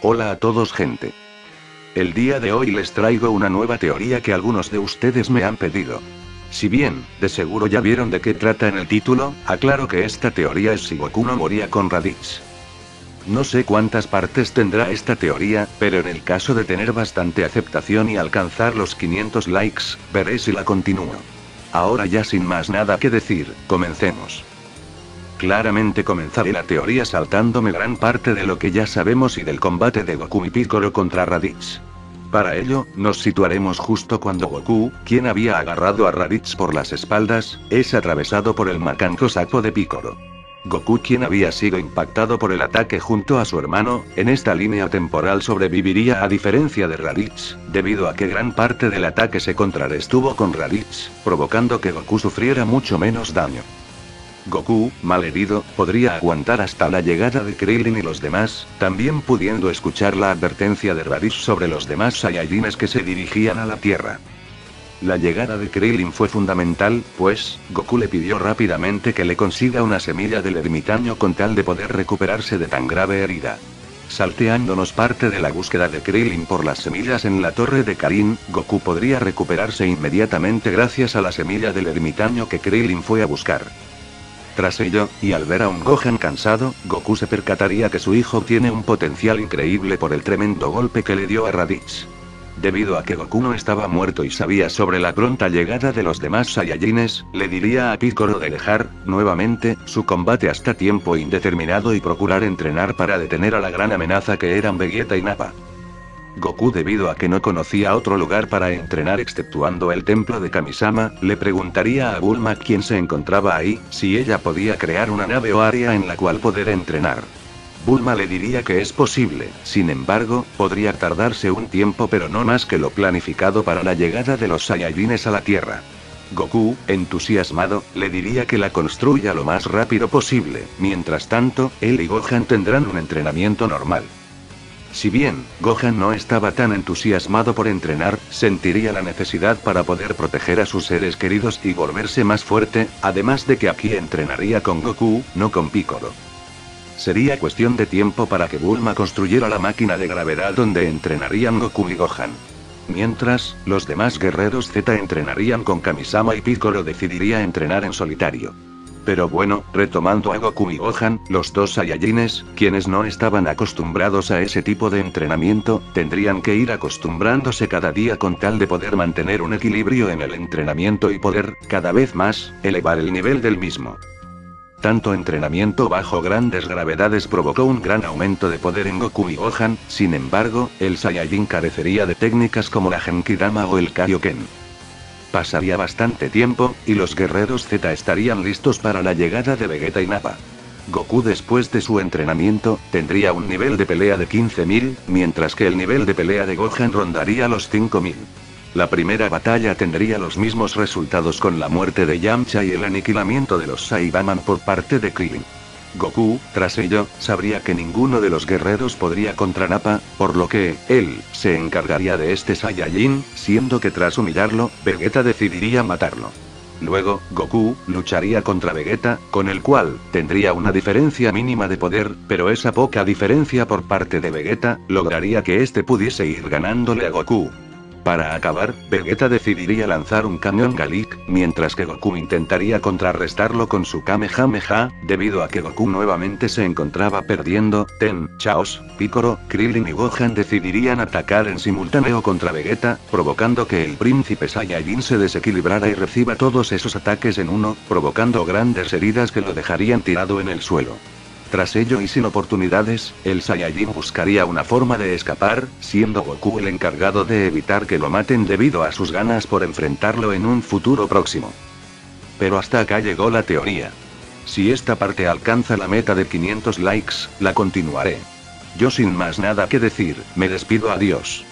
Hola a todos, gente. El día de hoy les traigo una nueva teoría que algunos de ustedes me han pedido. Si bien, de seguro ya vieron de qué trata en el título, aclaro que esta teoría es si Goku no moría con Raditz. No sé cuántas partes tendrá esta teoría, pero en el caso de tener bastante aceptación y alcanzar los 500 likes, veré si la continúo. Ahora ya sin más nada que decir, comencemos. Claramente comenzaré la teoría saltándome gran parte de lo que ya sabemos y del combate de Goku y Piccolo contra Raditz. Para ello, nos situaremos justo cuando Goku, quien había agarrado a Raditz por las espaldas, es atravesado por el macanco sapo de Piccolo. Goku, quien había sido impactado por el ataque junto a su hermano, en esta línea temporal sobreviviría a diferencia de Raditz, debido a que gran parte del ataque se contrarrestuvo con Raditz, provocando que Goku sufriera mucho menos daño. Goku, malherido, podría aguantar hasta la llegada de Krillin y los demás, también pudiendo escuchar la advertencia de Raditz sobre los demás Saiyajines que se dirigían a la Tierra. La llegada de Krillin fue fundamental, pues, Goku le pidió rápidamente que le consiga una semilla del ermitaño con tal de poder recuperarse de tan grave herida. Salteándonos parte de la búsqueda de Krillin por las semillas en la torre de Karin, Goku podría recuperarse inmediatamente gracias a la semilla del ermitaño que Krillin fue a buscar. Tras ello, y al ver a un Gohan cansado, Goku se percataría que su hijo tiene un potencial increíble por el tremendo golpe que le dio a Raditz. Debido a que Goku no estaba muerto y sabía sobre la pronta llegada de los demás Saiyajines, le diría a Piccolo de dejar, nuevamente, su combate hasta tiempo indeterminado y procurar entrenar para detener a la gran amenaza que eran Vegeta y Nappa. Goku, debido a que no conocía otro lugar para entrenar exceptuando el templo de Kamisama, le preguntaría a Bulma, quien se encontraba ahí, si ella podía crear una nave o área en la cual poder entrenar. Bulma le diría que es posible, sin embargo, podría tardarse un tiempo pero no más que lo planificado para la llegada de los Saiyajines a la Tierra. Goku, entusiasmado, le diría que la construya lo más rápido posible, mientras tanto, él y Gohan tendrán un entrenamiento normal. Si bien, Gohan no estaba tan entusiasmado por entrenar, sentiría la necesidad para poder proteger a sus seres queridos y volverse más fuerte, además de que aquí entrenaría con Goku, no con Piccolo. Sería cuestión de tiempo para que Bulma construyera la máquina de gravedad donde entrenarían Goku y Gohan. Mientras, los demás guerreros Z entrenarían con Kamisama y Piccolo decidiría entrenar en solitario. Pero bueno, retomando a Goku y Gohan, los dos Saiyajines, quienes no estaban acostumbrados a ese tipo de entrenamiento, tendrían que ir acostumbrándose cada día con tal de poder mantener un equilibrio en el entrenamiento y poder, cada vez más, elevar el nivel del mismo. Tanto entrenamiento bajo grandes gravedades provocó un gran aumento de poder en Goku y Gohan, sin embargo, el Saiyajin carecería de técnicas como la Genkidama o el Kaioken. Pasaría bastante tiempo, y los guerreros Z estarían listos para la llegada de Vegeta y Nappa. Goku, después de su entrenamiento, tendría un nivel de pelea de 15.000, mientras que el nivel de pelea de Gohan rondaría los 5.000. La primera batalla tendría los mismos resultados con la muerte de Yamcha y el aniquilamiento de los Saibaman por parte de Krillin. Goku, tras ello, sabría que ninguno de los guerreros podría contra Nappa, por lo que, él, se encargaría de este Saiyajin, siendo que tras humillarlo, Vegeta decidiría matarlo. Luego, Goku, lucharía contra Vegeta, con el cual, tendría una diferencia mínima de poder, pero esa poca diferencia por parte de Vegeta, lograría que este pudiese ir ganándole a Goku. Para acabar, Vegeta decidiría lanzar un Camión Galik, mientras que Goku intentaría contrarrestarlo con su Kamehameha, debido a que Goku nuevamente se encontraba perdiendo. Chaos, Piccolo, Krillin y Gohan decidirían atacar en simultáneo contra Vegeta, provocando que el príncipe Saiyajin se desequilibrara y reciba todos esos ataques en uno, provocando grandes heridas que lo dejarían tirado en el suelo. Tras ello y sin oportunidades, el Saiyajin buscaría una forma de escapar, siendo Goku el encargado de evitar que lo maten debido a sus ganas por enfrentarlo en un futuro próximo. Pero hasta acá llegó la teoría. Si esta parte alcanza la meta de 500 likes, la continuaré. Yo sin más nada que decir, me despido, adiós.